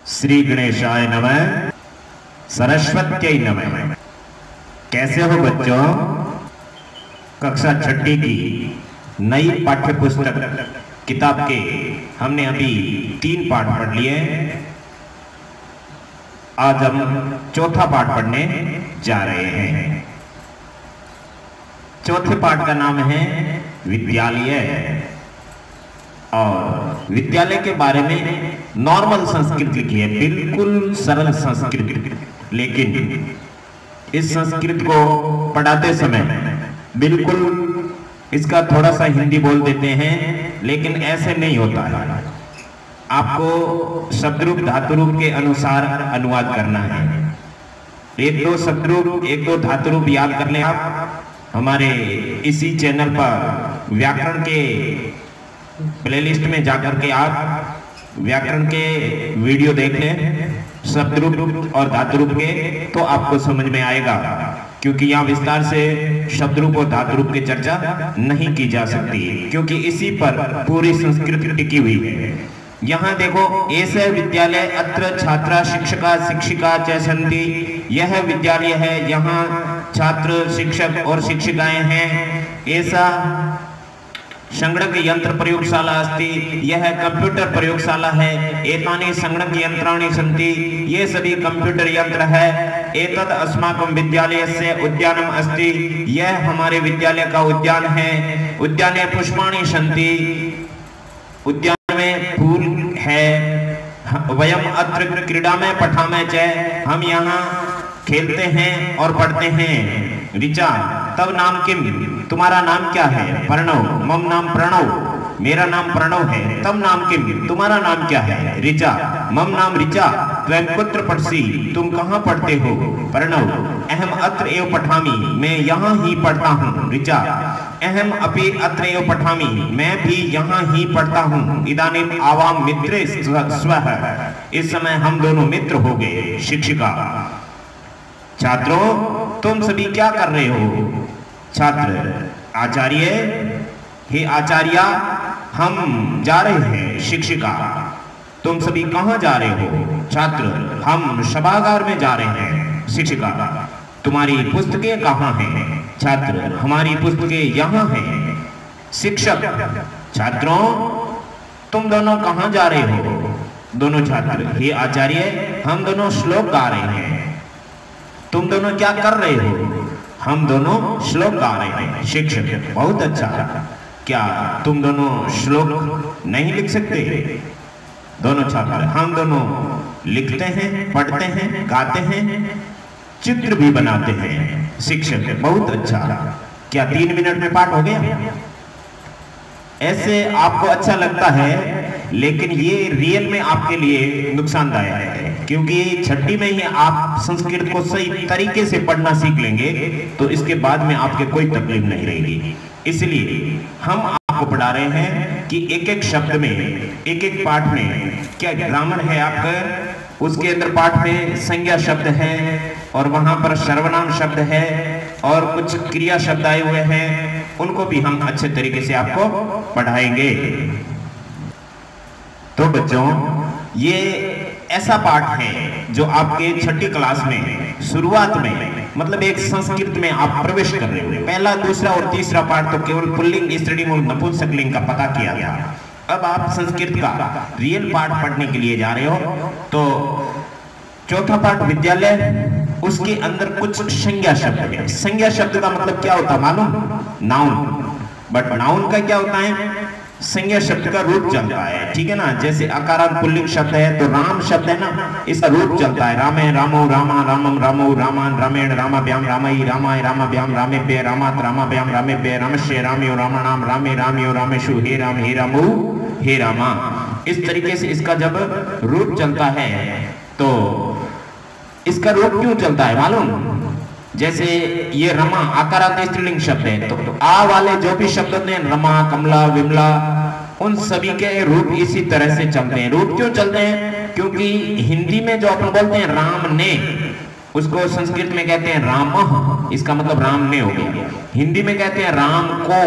श्री गणेशाय नमः, सरस्वत्यै नमः। कैसे हो बच्चों? कक्षा छठी की नई पाठ्य पुस्तक किताब के हमने अभी 3 पाठ पढ़ लिए। आज हम चौथा पाठ पढ़ने जा रहे हैं। चौथे पाठ का नाम है विद्यालय। और विद्यालय के बारे में नॉर्मल संस्कृत लिखी है, बिल्कुल सरल संस्कृत। लेकिन इस संस्कृत को पढ़ाते समय बिल्कुल इसका थोड़ा सा हिंदी बोल देते हैं, लेकिन ऐसे नहीं होता है। आपको शब्दरूप धातुरूप के अनुसार अनुवाद करना है। एक दो शब्दरूप एक दो धातुरूप याद कर लें आप। हमारे इसी चैनल पर व्याकरण के प्लेलिस्ट में जाकर के आप व्याकरण के वीडियो देख लें, शब्दरूप और धातुरूप के, तो आपको समझ में आएगा। क्योंकि यहाँ विस्तार से शब्दरूप और धातुरूप की चर्चा नहीं की जा सकती, क्योंकि इसी पर पूरी संस्कृत टिकी हुई है। यहाँ देखो, ऐसे विद्यालय अत्र छात्रा शिक्षका शिक्षिका च सन्ति। यह विद्यालय है, यहाँ छात्र शिक्षक और शिक्षिकाएं हैं। ऐसा संगणक यंत्र प्रयोगशाला अस्ति। यह कंप्यूटर प्रयोगशाला है। एतानि संगणक यंत्राणि सन्ति। ये सभी कंप्यूटर यंत्र है। एतद् अस्माकं विद्यालयस्य उद्यानम् अस्ति। यह हमारे विद्यालय का उद्यान है। उद्याने पुष्पाणि सन्ति। उद्यान में फूल है। वयम् अत्र क्रीडामः पठामः च। हम यहाँ खेलते हैं और पढ़ते हैं। ऋचा तब नाम किम? तुम्हारा नाम क्या है? प्रणव। मम नाम प्रणव। मेरा नाम प्रणव है। तब नाम किम? तुम्हारा नाम क्या है? ऋचा। मम नाम ऋचा। त्वं कुत्र पठसि? तुम कहाँ पढ़ते हो? प्रणव। अहम अत्र एव पठामि। मैं यहाँ ही पढ़ता हूँ। ऋचा। अहम अपि अत्र एव पठामि। मैं भी यहाँ ही पढ़ता हूँ। इदानीम आवाम मित्रे स्वः। इस समय हम दोनों मित्र हो गए। शिक्षिका। छात्रों तुम सभी क्या कर रहे हो? छात्र। आचार्य। हे आचार्य, हम जा रहे हैं। शिक्षिका। तुम सभी कहाँ जा रहे हो? छात्र। हम सभागार में जा रहे हैं। शिक्षिका। तुम्हारी पुस्तकें कहाँ हैं? छात्र। हमारी पुस्तकें यहाँ हैं। शिक्षक। छात्रों तुम दोनों कहाँ जा रहे हो? दोनों छात्र। हे आचार्य, हम दोनों श्लोक गा रहे हैं। तुम दोनों क्या कर रहे हो? हम दोनों श्लोक गा रहे हैं। शिक्षक। बहुत अच्छा। क्या तुम दोनों श्लोक नहीं लिख सकते? दोनों छात्र। हम दोनों लिखते हैं, पढ़ते हैं, गाते हैं, चित्र भी बनाते हैं। शिक्षक। बहुत अच्छा। क्या 3 मिनट में पाठ हो गया? ऐसे आपको अच्छा लगता है, लेकिन ये रियल में आपके लिए नुकसानदायक है। क्योंकि छठी में ही आप संस्कृत को सही तरीके से पढ़ना सीख लेंगे तो इसके बाद में आपके कोई तकलीफ नहीं रहेगी। इसलिए हम आपको पढ़ा रहे हैं कि एक एक शब्द में, एक एक पाठ में क्या ग्रामर है आपका, उसके अंदर पाठ में संज्ञा शब्द है और वहां पर सर्वनाम शब्द है और कुछ क्रिया शब्द आए हुए हैं, उनको भी हम अच्छे तरीके से आपको पढ़ाएंगे। तो बच्चों, ये ऐसा पाठ है जो आपके छठी क्लास में शुरुआत में, मतलब एक संस्कृत में आप प्रवेश कर रहे हो। पहला, दूसरा और तीसरा पाठ तो केवल पुल्लिंग, स्त्रीलिंग और नपुंसकलिंग का पता किया गया। अब आप संस्कृत का रियल पाठ पढ़ने के लिए जा रहे हो। तो चौथा पाठ विद्यालय, उसके अंदर कुछ संज्ञा शब्द है। संज्ञा शब्द का मतलब क्या होता है मालूम? नाउन। बट नाउन का क्या होता है? संज्ञा शब्द का रूप चलता है, ठीक है ना। जैसे अकारांत पुल्लिंग शब्द है तो राम शब्द है ना, इसका रूप चलता है। रामे रामो रामा रामम रामो रामान रामेण रामाभ्याम रामई रामाय रामाभ्याम रामेभ्य रामात रामाभ्याम रामेभ्य रामस्य रामयो रामाणाम रामे रामयो रामेषु हे राम हे रामो हे रामा। इस तरीके से इसका जब रूप चलता है तो इसका रूप क्यों चलता है मालूम? जैसे ये रमा आकारांत स्त्रीलिंग शब्द है, तो आ वाले जो भी शब्द होते हैं, रमा, कमला, विमला, उन सभी के रूप इसी तरह से चलते हैं। रूप क्यों चलते हैं? क्योंकि हिंदी में जो अपन बोलते हैं राम ने, उसको संस्कृत में कहते हैं राम। इसका मतलब राम ने हो गया। हिंदी में कहते हैं राम को,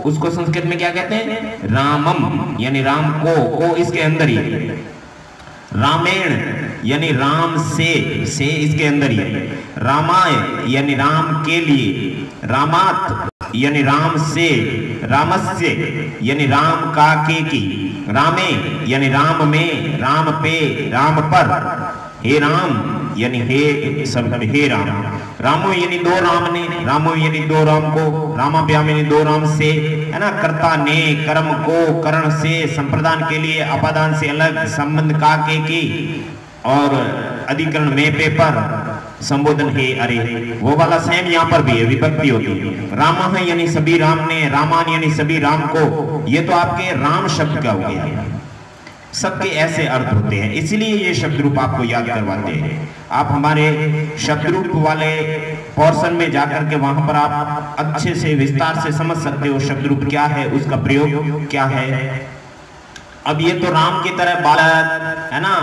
उसको संस्कृत में क्या कहते हैं? रामम, यानी राम को इसके अंदर ही रामेण यानी राम से इसके अंदर ही है। रामाय यानी राम के लिए, रामात यानी राम से, रामस्य यानी राम का की, रामे यानी राम में, राम पे, राम पर, हे राम यानी हे सब हे राम, रामो यानी दो राम ने, रामो यानी दो राम को, रामाभ्याम यानी दो राम से, है ना। कर्ता ने कर्म को करण से, संप्रदान के लिए अपादान से अलग, संबंध का के की, और अधिकरण में पे पर, संबोधन हे अरे, वो वाला सेम यहाँ पर भी है, विभक्ति होती है। रामा है यानी सभी राम ने, रामान यानी सभी राम को, ये तो आपके राम शब्द का हो गया। सबके ऐसे अर्थ होते हैं, इसलिए ये शब्द रूप आपको याद करवाते हैं। आप हमारे शब्द रूप वाले पोर्शन में जाकर के वहां पर आप अच्छे से विस्तार से समझ सकते हो शब्द रूप क्या है, उसका प्रयोग क्या है। अब ये तो राम की तरह बालक है ना,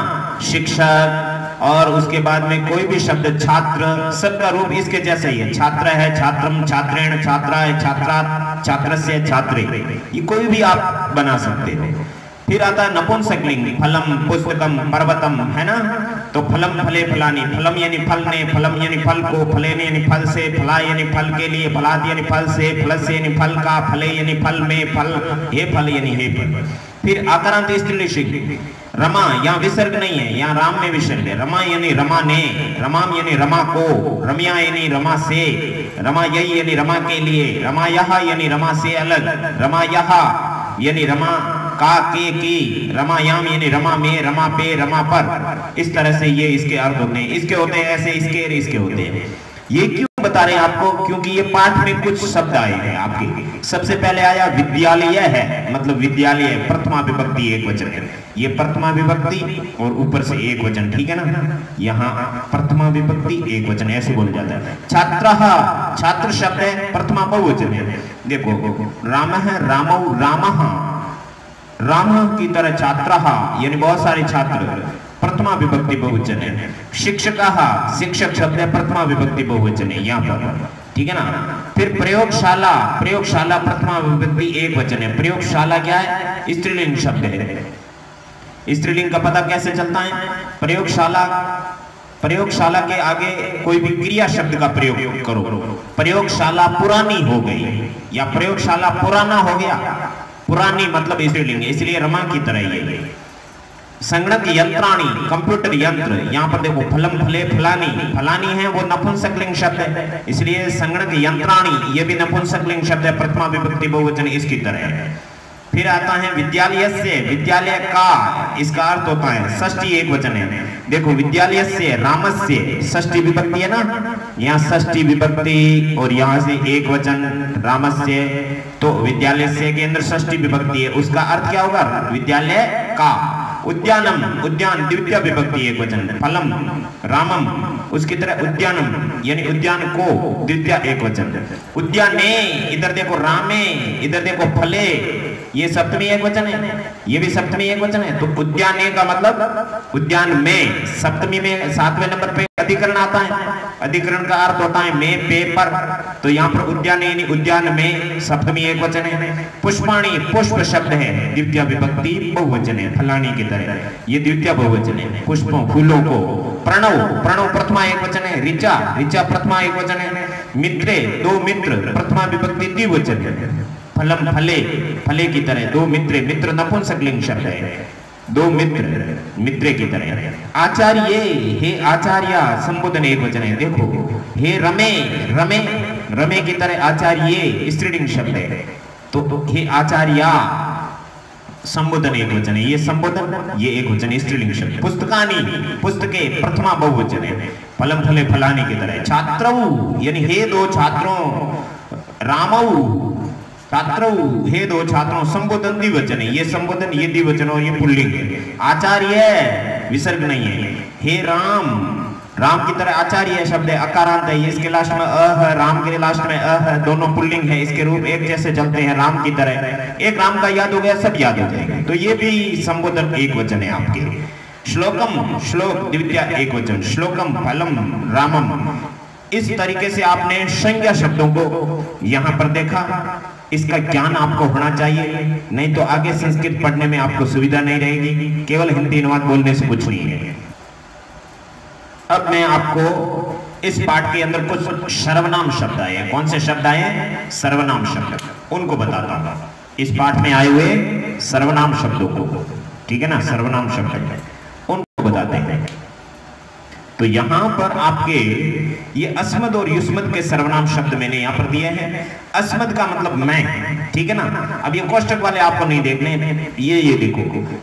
शिक्षक, और उसके बाद में कोई भी शब्द छात्र, सबका रूप इसके जैसा ही है। छात्र है, छात्रम, छात्रेण, छात्रा है, छात्रा, छात्रस्य, छात्रे, ये कोई भी आप बना सकते हो। फिर आता है नपुंसकलिंग, फलम, पुस्तकम, पर्वतम, है ना। तो फलम फले फलानी, फलम यानी फल ने, फलम यानी फल को, फले यानी फल से, फला यानी फल के लिए, फलाद यानी फल से, फल से यानी फल का, फले यानी फल में, फल, हे फल यानी हे फल। फिर आकारांत स्त्रीलिंग, रमा, यहाँ विसर्ग नहीं है, यहाँ राम में विसर्ग है। रमा यानी रमा ने, रमाम यानी रमा को, रम्या यानी रमा से, रमा यही यानी रमा के लिए, रमा यहा यानी रमा से अलग, रमा यहा यानी रमा का के की, रमायाम यानी रमा में, रमा पे, रमा पर। इस तरह से ये इसके अर्थ होते हैं। इसके होते हैं ऐसे, इसके होते हैं। ये क्यों बता रहे हैं आपको, क्योंकि ये पाठ में कुछ शब्द आए हैं आपके। सबसे पहले आया विद्यालय है, मतलब विद्यालय प्रथमा विभक्ति एक वचन है, ये प्रथमा विभक्ति और ऊपर से एक वचन, ठीक है ना। यहाँ प्रथमा विभक्ति एक वचन ऐसे बोला जाता है। छात्रः, छात्र शब्द है, प्रथमा बहुवचन है। देखो राम है, रामौ, रामः, राम की तरह छात्रः यानी बहुत सारे छात्र, प्रथमा विभक्ति बहुवचन है। शिक्षकः, शिक्षक शब्द है, प्रथमा विभक्ति बहुवचन है यहाँ पर, ठीक है ना। फिर प्रयोगशाला, प्रयोगशाला प्रथमा विभक्ति एक वचन है। प्रयोगशाला क्या है, स्त्रीलिंग शब्द है। स्त्रीलिंग का पता कैसे चलता है, प्रयोगशाला, प्रयोगशाला के आगे कोई भी क्रिया शब्द का प्रयोग करो। प्रयोगशाला पुरानी हो गई या प्रयोगशाला पुराना हो गया, पुरानी मतलब स्त्रीलिंग, इसलिए रमा की तरह ही है। संगणक यंत्राणी, कंप्यूटर यंत्र, यहाँ पर देखो फलम फले फलानी, फलानी है वो नपुंसकलिंग शब्द है, इसलिए संगणक यंत्राणी ये भी नपुंसकलिंग शब्द है, प्रथमा विभक्ति बहुवचन इसकी तरह है। फिर आता है विद्यालय से, विद्यालय का, इसका अर्थ होता है षष्ठी एक वचन है। देखो विद्यालय से, रामस्य, षष्ठी विभक्ति है ना, यहाँ षष्ठी विभक्ति और यहाँ से एक वचन रामस्य, तो विद्यालय से के अंदर षष्ठी विभक्ति है, उसका अर्थ क्या होगा, विद्यालय का। उद्यानम, उद्यान द्वितीय विभक्ति एक वचन। फलम, रामम, उसकी तरह उद्यानम यानी उद्यान को, द्वितीय एक वचन। उद्याने, इधर देखो रामे, इधर देखो फले, ये सप्तमी एक वचन है, ये भी सप्तमी एक वचन है। तो उद्याने का मतलब उद्यान में, सप्तमी में 7वें नंबर पे अधिकरण आता है, अधिकरण का अर्थ होता है में, पे, पर। तो यहाँ पर उद्याने यानी उद्यान में, सप्तमी एक वचन है। पुष्पाणी, पुष्प शब्द है, द्वितीय विभक्ति बहुवचन है, फलानी की तरह, ये द्वितीय बहुवचन है, पुष्पों फूलों को। प्रणव, प्रणव प्रथमा एक वचन है। ऋचा, ऋचा प्रथमा एक वचन है। मित्रे, दो मित्र, प्रथमा विभक्ति द्विवचन है। फलम फले, फले की तरह, दो मित्रे, मित्र नपुंसकलिंग शब्द है, दो मित्र, मित्रे की तरह। आचार्य, हे आचार्य, संबोधन एक वचन है। देखो हे रमे, रमे, रमे की तरह, आचार्य स्त्रीलिंग शब्द है, तो हे आचार्य संबोधन एक वचन है, ये संबोधन ये एक वचन स्त्रीलिंग शब्द। पुस्तकानी, पुस्तके प्रथमा बहुवचन है, फलम फले फलानी की तरह। छात्रौ यानी हे दो छात्रों, रामौ छात्रौ, हे दो छात्रों, संबोधन द्विवचन है, ये संबोधन ये द्विवचन और ये पुल्लिंग है। आचार्य विसर्ग नहीं है। हे राम, राम की तरह आचार्य शब्द है, अकारांत है, ये इसके लास्ट में अ है, राम के लास्ट में अ है, दोनों पुल्लिंग है, इसके रूप एक जैसे चलते हैं राम की तरह। एक राम का याद हो गया, सब याद हो जाएगा, तो ये भी संबोधन एक वचन है आपके। श्लोकम, श्लोक द्वितीय एक वचन। श्लोकम, फलम, रामम। इस तरीके से आपने संज्ञा शब्दों को यहाँ पर देखा। इसका ज्ञान आपको होना चाहिए, नहीं तो आगे संस्कृत पढ़ने में आपको सुविधा नहीं रहेगी। केवल हिंदी अनुवाद बोलने से कुछ नहीं है। अब मैं आपको इस पाठ के अंदर कुछ सर्वनाम शब्द आए। कौन से शब्द आए? सर्वनाम शब्द, उनको बताता हूं। इस पाठ में आए हुए सर्वनाम शब्दों को, ठीक है ना, सर्वनाम शब्द उनको बताते हैं। तो यहां पर आपके ये अस्मद और युष्मद के सर्वनाम शब्द मैंने यहां पर दिए हैं। अस्मद का मतलब मैं, ठीक है ना। अब ये कोष्टक वाले आपको नहीं देखने, ये देखो,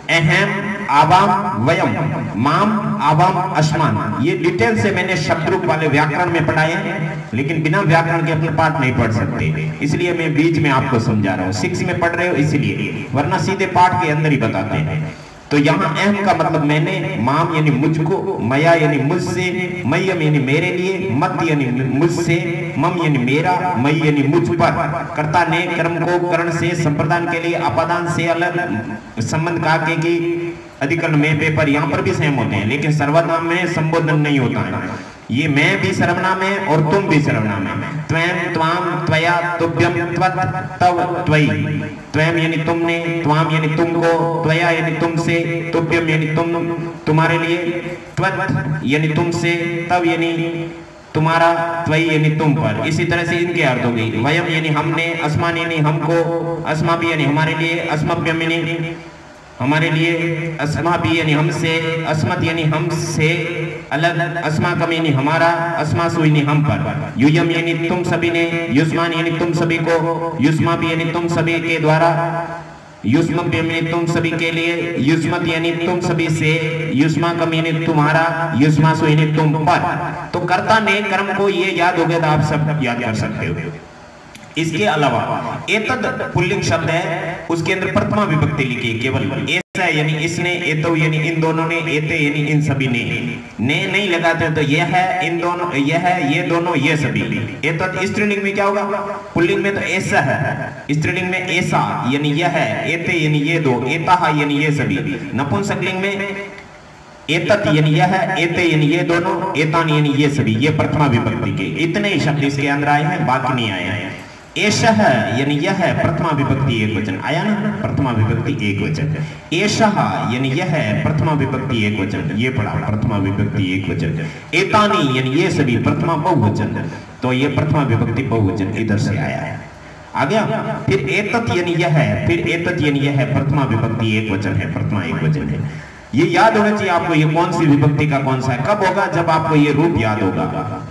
अहम, आवाम, वयम, माम, आवाम, अस्मान, ये डिटेल से मैंने शब्द रूप वाले व्याकरण में पढ़ाए हैं, लेकिन बिना व्याकरण के अपने पाठ नहीं पढ़ सकते, इसलिए मैं बीच में आपको समझा रहा हूँ। 6 में पढ़ रहे हो इसलिए, वरना सीधे पाठ के अंदर ही बताते हैं। तो यहाँ अहम का मतलब मैंने, माम यानी मुझको, मया यानी मुझसे, मय्यम यानी मेरे लिए, मत यानी मुझसे, मम यानी मेरा, मई यानी मुझ पर। कर्ता ने कर्म को कर्ण से संप्रदान के लिए अपादान से अलग संबंध कहा कि अधिकरण में पेपर यहाँ पर भी सेम होते हैं, लेकिन सर्वनाम में संबोधन नहीं होता है। ये मैं भी सर्वनाम है और तुम भी सर्वनाम है। त्वम, त्वाम, त्वया, तुभ्यम, त्वत्, तव, त्वयि। त्वम यानी तुमने, त्वाम यानी तुमको, त्वया यानी तुमसे, तुभ्यम यानी तुम, तुम्हारे लिए, त्वत् यानी तुमसे, तव यानी तुम्हारा, त्वयि यानी तुम पर। इसी तरह से इनके अर्थ हो गई। वयम यानी हमने, अस्मान यानी हमको, अस्माभि यानी हमारे लिए, अस्मभ्यम यानी हमारे लिए, अस्माभि यानी हमसे, अस्मत् यानी हमसे अलग, अस्माकम यानी हमारा, अस्मासु यानी हम पर, युयम यानी तुम सभी ने, युष्मान यानी तुम सभी को, युष्माभि यानी तुम सभी के द्वारा, युष्मभ्यम यानी तुम सभी के लिए, युष्मत् यानी तुम सभी से, युष्माकम यानी तुम्हारा, युष्मासु यानी तुम पर। तो कर्ता ने कर्म को ये याद हो गया तो आप सब याद कर सकते हो। इसके अलावा एतद पुल्लिंग शब्द है, उसके अंदर प्रथमा विभक्ति लिखी है केवल। ऐसा यानी इसने, एतो यानी इन दोनों ने, एते यानी इन सभी ने नहीं लगाते तो यह है, इन दोनों, यह है, ये दोनों, ये सभी। एतद स्त्रीलिंग में क्या होगा? पुल्लिंग में तो ऐसा है, स्त्रीलिंग में ऐसा यानी यह है, एते यानी ये दो, एताहा यानी ये सभी। नपुंसकलिंग में एतत यानी यह है, एते यानी ये दोनों, एतान यानी ये सभी। ये प्रथमा विभक्ति के इतने ही शब्द इसके अंदर आए हैं, बाकी नहीं आए हैं। एषः यानी यह है, प्रथमा विभक्ति एक वचन आया ना, प्रथमा विभक्ति एक वचन। एषः यानी यह है, प्रथमा विभक्ति एक वचन, ये पढ़ा, प्रथमा विभक्ति एक वचन। एतानी यानी ये सभी, प्रथमा बहुवचन, तो ये प्रथमा विभक्ति बहुवचन इधर से आया है। आ गया। फिर एतत यानी यह है, फिर एतत यानी यह है, प्रथमा विभक्ति एक वचन है, प्रथमा एक वचन है। ये याद होना चाहिए आपको, ये कौन सी विभक्ति का कौन सा है। कब होगा? जब आपको ये रूप याद होगा,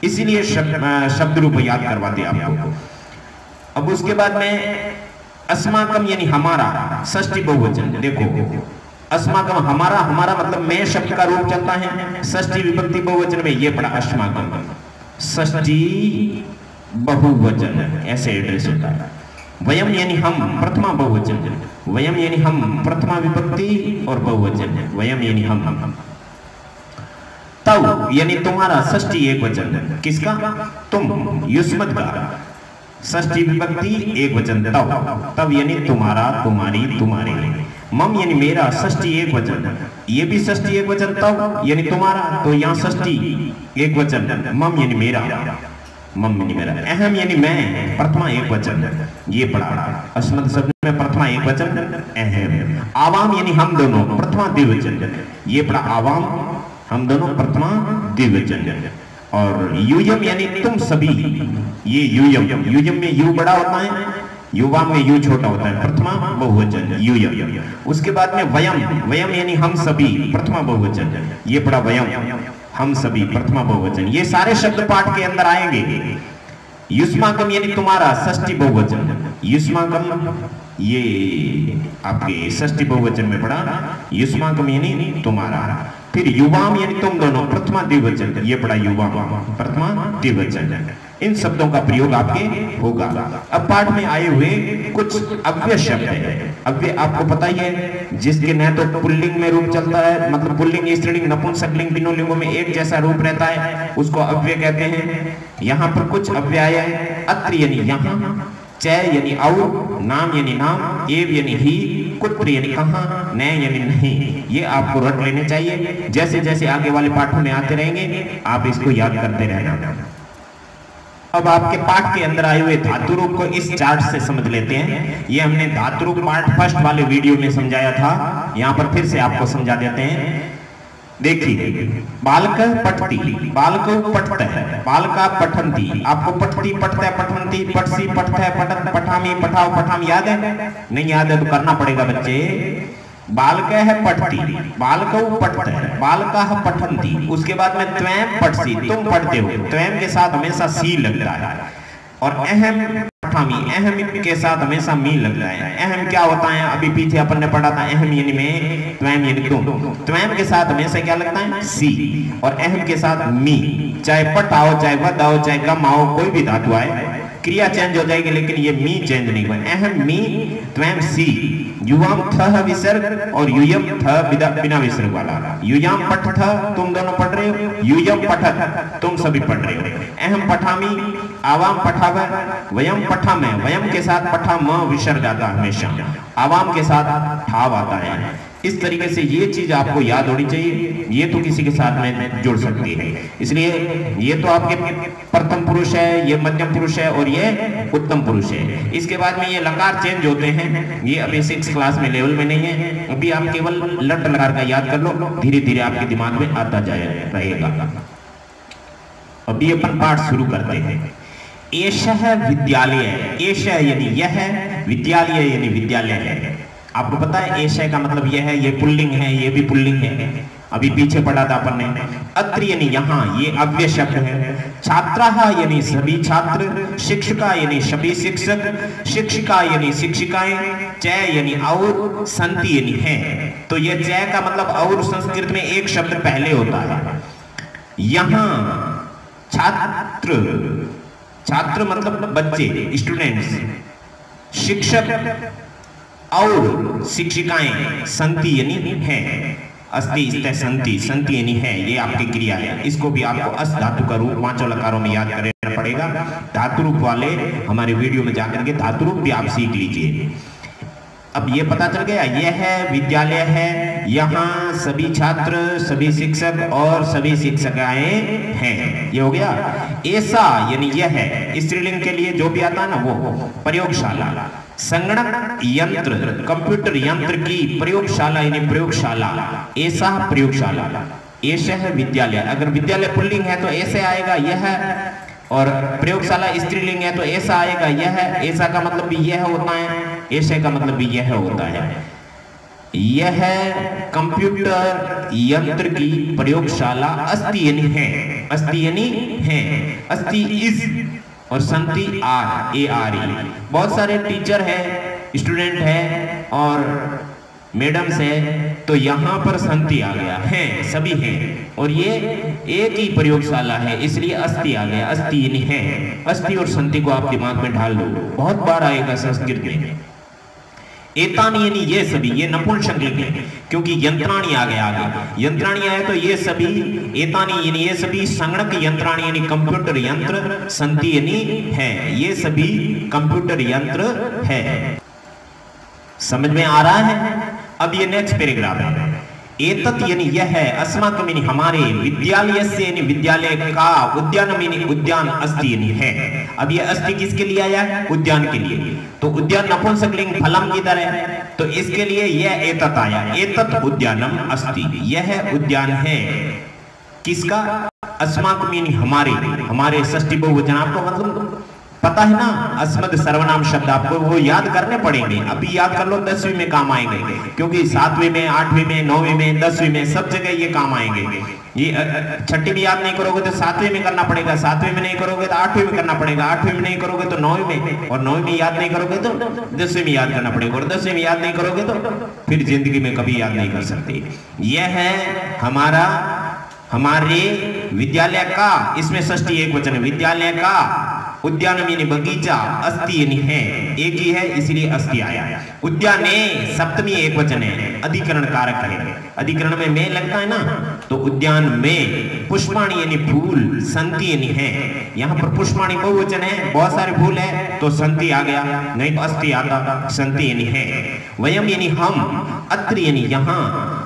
इसीलिए शब्द रूप याद करवाते आपको। अब उसके बाद में अस्माकम यानी हमारा, षष्ठी बहुवचन। देखो अस्माकम हमारा, हमारा मतलब मैं शब्द का रूप चलता है। षष्ठी विभक्ति बहुवचन में ये पड़ा अस्माकम, षष्ठी बहुवचन ऐसे एड्रेस होता है। वयम यानी हम, प्रथमा बहुवचन। वयम यानी हम, प्रथमा विभक्ति और बहुवचन। वयम यानी हम। तव यानी तुम्हारा, षष्ठी एक वचन। किसका? तुम, युष्मद का, षष्ठी विभक्ति एक वचन। तव यानी तुम्हारा, तुम्हारी, तुम्हारे। मम यानी मेरा, षष्ठी एक वचन। ये भी षष्ठी एक वचन, तव यानी तुम्हारा, तो यहाँ षष्ठी एक वचन। मम यानी मेरा, मम यानी मेरा। अहम यानी मैं, प्रथमा एक वचन। ये पढ़ा अस्मद शब्द में प्रथमा एक वचन अहम। आवाम यानी हम दोनों, प्रथमा द्विवचन। ये पढ़ा आवाम, हम दोनों, प्रथमा द्विवचन। और यूयम यानी तुम सभी, ये यूयम, यूयम में यू बड़ा होता है, युवाम में यू छोटा होता है, प्रथमा बहुवचन यूयम। उसके बाद में वयम, वयम यानी हम सभी, प्रथमा बहुवचन। ये पड़ा वयम, हम सभी, प्रथमा बहुवचन। ये सारे शब्द पाठ के अंदर आएंगे। युष्माकम यानी तुम्हारा, षष्ठी बहुवचन। युष्माकम ये आपके षष्ठी बहुवचन में पड़ा, युष्माकम यानी तुम्हारा। फिर युवाम यानी तुम दोनों, प्रथमा द्विवचन। ये पड़ा युवाम, प्रथमा द्विवचन। इन शब्दों का प्रयोग आपके होगा। अब पाठ में आए हुए कुछ अव्यय शब्द है। अव्यय आपको पता ही है, जिसके न तो पुल्लिंग में रूप चलता है, मतलब पुल्लिंग, स्त्रीलिंग, नपुंसकलिंग तीनों लिंगों में एक जैसा रूप रहता है, उसको अव्यय कहते हैं। यहाँ पर कुछ अव्यय है। अत्र यानी यहाँ, चय यानी औ, नाम यानी नाम, एव यानी ही, कुत्र यानी कहाँ, न यानी नहीं। ये आपको रट लेने चाहिए। जैसे जैसे आगे वाले पाठों में आते रहेंगे, आप इसको याद करते रहना। अब आपके पाठ के अंदर आए हुए धातु रूप को इस चार्ट से समझ लेते हैं। ये हमने धातु रूप पाठ फर्स्ट वाले वीडियो में समझाया था, यहाँ पर फिर से आपको समझा देते हैं। देखिए, बालक पठती, बालक पठत है, बालका पठंती, आपको पठती पठते पठंती पठसी पठते पठत पठामी पठाओ पठाम याद है? नहीं याद है तो करना पड़ेगा बच्चे। बालक है पठती, बालक पठत है, बालका पठंती, उसके बाद में त्वं पठसी, तुम पढ़ते हो, त्वं के साथ हमेशा सी लगता है, और अहम पठामी, अहम के साथ हमेशा मी लगता है। अहम क्या होता है? अभी पीछे अपन ने पढ़ा था, अहम यानी में, त्वं यानी तुम, त्वं के साथ हमेशा क्या लगता है? सी, और अहम के साथ मी। चाहे पठ आओ, चाहे वद आओ, चाहे गम आओ, कोई भी धातु आए, क्रिया चेंज हो जाएगी लेकिन ये मी चेंज नहीं हुआ। अहम मी, त्वं सी, युवाम थ विसर्ग और युयम थ बिना विसर्ग वाला। युयाम पठ थ, तुम दोनों पढ़ रहे हो, युयम पठत, तुम सभी पढ़ रहे हो। अहम पठामी, आवाम पठाव, वयम पठाम, वयम के साथ पठाम विसर्ग आता हमेशा, आवाम के साथ ठाव आता है। इस तरीके से ये चीज आपको याद होनी चाहिए, ये तो किसी के साथ में जुड़ सकती है। इसलिए ये तो आपके प्रथम पुरुष है, ये मध्यम पुरुष है और ये उत्तम पुरुष है। इसके बाद में ये लकार चेंज होते हैं, ये अभी 6 क्लास में लेवल में नहीं है, अभी आप केवल लट लकार का याद कर लो, धीरे धीरे आपके दिमाग में आता जाए रहेगा। अभी अपन पाठ शुरू करते हैं। एषः विद्यालय, एषः यानी यह, विद्यालय यानी विद्यालय है। आपको पता है एषः का मतलब यह है, ये पुल्लिंग है, ये भी पुल्लिंग है, अभी पीछे पढ़ा था अपन ने। अत्र यानी यहाँ, ये अव्यय शब्द है। छात्राः यानी सभी छात्र, शिक्षका यानी सभी शिक्षक, शिक्षिका यानी शिक्षिकाएं, च यानी और, संति यानी है। तो ये च का मतलब और संस्कृत में एक शब्द पहले होता है। यहाँ छात्र, छात्र मतलब बच्चे, स्टूडेंट्स, शिक्षक और शिक्षिकाएं, संति यानी है, अस्ति स्ते संति, संति यानी है, ये आपकी क्रिया है। इसको भी आपको अस धातु का रूप 5 लकारों में याद करना पड़ेगा। धातु रूप वाले हमारे वीडियो में जाकर के धातु रूप भी आप सीख लीजिए। अब ये पता चल गया, यह है विद्यालय है, यहाँ सभी छात्र, सभी शिक्षक और सभी शिक्षिकाएं हैं, ये हो गया। ऐसा यानी यह है, स्त्रीलिंग के लिए जो भी आता है ना वो। प्रयोगशाला, संगणक यंत्र, कंप्यूटर यंत्र की प्रयोगशाला यानी प्रयोगशाला, ऐसा प्रयोगशाला। एषः विद्यालय, अगर विद्यालय पुल्लिंग है तो ऐसे आएगा यह, और प्रयोगशाला स्त्रीलिंग है तो ऐसा आएगा यह। ऐसा का मतलब भी यह होता है, ऐसे का मतलब भी यह होता है। यह कंप्यूटर यंत्र की प्रयोगशाला अस्ति यानी है, अस्ति यानी है, अस्ति इज और संति आर, ए आर ई। बहुत सारे टीचर है, स्टूडेंट है और मैडम्स है, तो यहाँ पर संति आ गया है, सभी हैं, और ये एक ही प्रयोगशाला है इसलिए अस्ति आ गया, अस्ति यानी है। अस्ति और संति को आप दिमाग में ढाल लो, बहुत बार आएगा संस्कृत में। एतानी यानी ये सभी, ये नपुंसकलिंग है क्योंकि यंत्राणी आ गया आगे, यंत्राणी आया तो ये सभी। एतानी यानी ये सभी, संगणक यंत्राणी यानी कंप्यूटर यंत्र, संति यानी है, ये सभी कंप्यूटर यंत्र है। समझ में आ रहा है? अब ये नेक्स्ट पैराग्राफ है। एतत् यानी यह है, अस्माकं यानी हमारे, विद्यालय से यानी विद्यालय का, उद्यानम यानी उद्यान, अस्ति यानी है। अब ये अस्ति किसके लिए आया है? उद्यान के लिए। तो उद्यान नपुंसकलिंग फलम की तरह है, तो इसके लिए यह एतत् आया, एतत् उद्यानम अस्ति, यह उद्यान है। किसका? अस्माकं यानी हमारे, हमारे षष्ठी बहुवचन आपको मतलब पता है ना, अस्मद सर्वनाम शब्द आपको वो याद करने पड़ेंगे। अभी याद कर लो, 10वीं में काम आएंगे, क्योंकि 7वीं में, 8वीं में, 9वीं में, 10वीं में, सब जगह ये काम आएंगे। ये 6ठी में याद नहीं करोगे तो 7वीं में करना पड़ेगा, 7वीं में नहीं करोगे तो 8वीं में करना पड़ेगा, 8वीं में नहीं करोगे तो 9वीं में, और 9वीं में याद नहीं करोगे तो 10वीं में याद करना पड़ेगा, और 10वीं में याद नहीं करोगे तो फिर जिंदगी में कभी याद नहीं कर सकते। यह है हमारा, हमारे विद्यालय का, इसमें षष्ठी एक वचन है, विद्यालय का उद्यान यानी बगीचा, अस्ति यानी है, एक ही है इसलिए अस्ति आया। उद्याने सप्तमी एक वचन है, अधिकरण कारक है, अधिकरण में मैं लगता है ना, तो उद्यान में। पुष्पाणी यानी फूल, संति यानी है, यहाँ पर पुष्पाणी बहुवचन है, बहुत सारे फूल है तो संति आ गया, नहीं तो अस्ति आता, संति यानी है। वयम यानी हम, अत्र यानी यहाँ,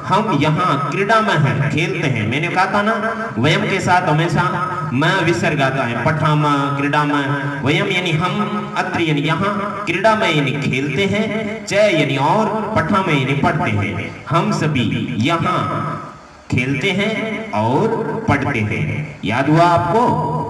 हम यहाँ क्रीड़ा में हैं, खेलते हैं। मैंने कहा था ना वयम के साथ हमेशा मैं विसर्ग आता है, पठाम क्रीड़ा में, वयम यानी हम, अत्र यानी यहाँ, क्रीड़ा में यानी खेलते हैं, च यानी और, पठा में यानी पढ़ते हैं। हम सभी यहाँ खेलते हैं और पढ़ते हैं। याद हुआ आपको?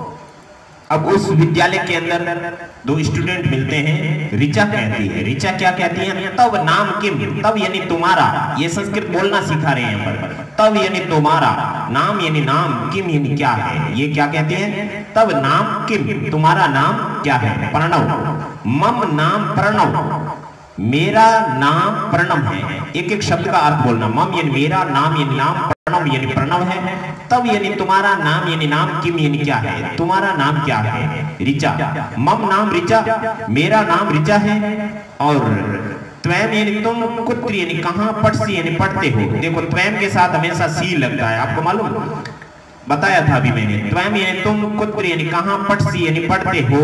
अब उस विद्यालय के अंदर दो स्टूडेंट मिलते हैं। ऋचा कहती है, ऋचा क्या कहती है? तब नाम किम, तब यानी तुम्हारा, ये संस्कृत बोलना सिखा रहे हैं पर, तब यानी तुम्हारा, नाम यानी नाम, किम यानी क्या है। ये क्या कहती है? तब नाम किम, तुम्हारा नाम क्या है? प्रणव। मम नाम प्रणव, मेरा नाम प्रणव है। एक एक शब्द का अर्थ बोलना। मम यानी मेरा, नाम यानी नाम, प्रणव यानी प्रणव है। तब यानी तुम्हारा नाम यानी नाम, किम यानी क्या है, तुम्हारा नाम क्या है? ऋचा। मम नाम ऋचा, मेरा नाम ऋचा है। और त्वयं यानी तुम, कुत्र यानी कहां, पठसी यानी पढ़ते हो। देखो त्वयं के साथ हमेशा सी लगता है, आपको मालूम, बताया था अभी मैंने। त्वयं यानी तुम, कुत्र यानी कहां, पठसी यानी पढ़ते हो।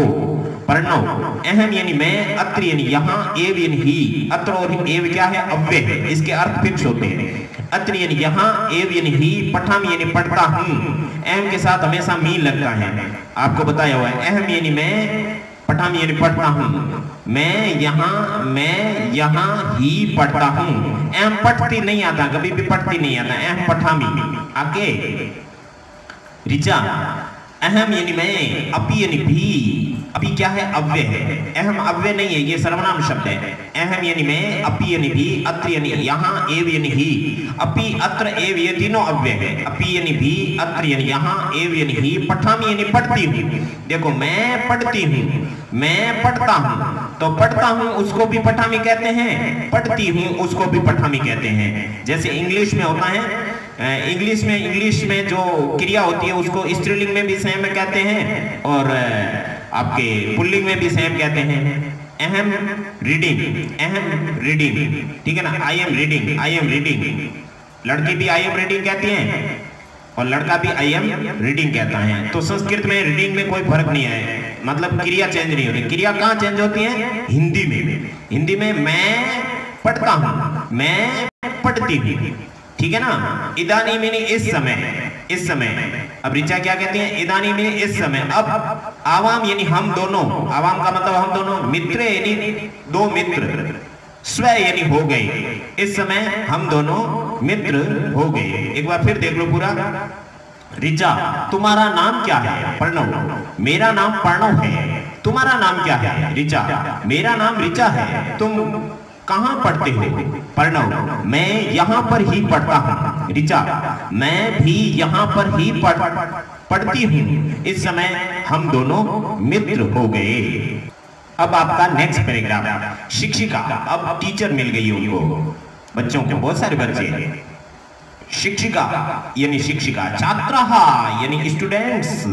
प्रणव। अहम यानी मैं, अत्र यानी यहाँ, एव यानी ही। अत्र और एव क्या है? अव्यय है, इसके अर्थ फिक्स होते हैं। अत्र यानी यहाँ, एव यानी ही, पठाम यानी पढ़ता हूँ। अहम के साथ हमेशा मी लगता है, आपको बताया हुआ है। अहम यानी मैं, पठाम यानी पढ़ता हूँ। मैं यहाँ ही पढ़ता हूँ। अहम पढ़ती नहीं आता, कभी भी पढ़ती नहीं आता। अहम पठामी। आगे ऋचा। अहम यानी मैं, अपी यानी भी, अपी क्या है? अव्यय है। अहम अव्यय नहीं है, ये सर्वनाम शब्द है। अहम यानी मैं, अपी यानी भी, अत्र यानी यहाँ, एव यानी ही। अपी, अत्र, एव ये तीनों अव्यय है। अपी यानी भी, अत्र यानी यहाँ, एव यानी ही। पठामी यानी पढ़ती हूँ। देखो मैं पढ़ती हूँ, मैं पढ़ता हूँ, तो पढ़ता हूँ उसको भी पठामी कहते हैं, पढ़ती हूँ उसको भी पठामी कहते हैं। जैसे इंग्लिश में होता है, इंग्लिश में जो क्रिया होती है उसको स्त्रीलिंग में भी सेम कहते हैं और आपके पुल्लिंग में भी सेम कहते हैं। अहम रीडिंग, अहम रीडिंग, ठीक है ना। I am reading, I am reading. लड़की भी आई एम रीडिंग कहती हैं और लड़का भी आई एम रीडिंग कहता है। तो संस्कृत में रीडिंग में कोई फर्क नहीं है, मतलब क्रिया चेंज नहीं होती। क्रिया कहाँ चेंज होती है? हिंदी में। हिंदी में मैं पढ़ता हूँ, मैं पढ़ती हूँ, ठीक है ना। इदानी में इस समय, इस समय। अब ऋचा क्या कहती है? इदानी में इस समय। अब आवाम यानी हम दोनों, आवाम का मतलब हम दोनों। मित्र यानी दो मित्र। स्व यानी हो गए। इस समय हम दोनों मित्र हो गए। एक बार फिर देख लो पूरा। ऋचा, तुम्हारा नाम क्या है? प्रणव। मेरा नाम प्रणव है। तुम्हारा नाम क्या है? ऋचा। मेरा नाम ऋचा है। तुम कहाँ पढ़ते हो? प्रणव। मैं यहाँ पर ही पढ़ता हूँ। ऋचा। मैं भी यहाँ पर ही पढ़ती हूँ। इस समय हम दोनों मित्र हो गए। अब आपका नेक्स्ट पैराग्राफ। शिक्षिका, अब टीचर मिल गई उनको, बच्चों को, बहुत सारे बच्चे हैं। शिक्षिका यानी शिक्षिका। छात्राः यानी स्टूडेंट्स।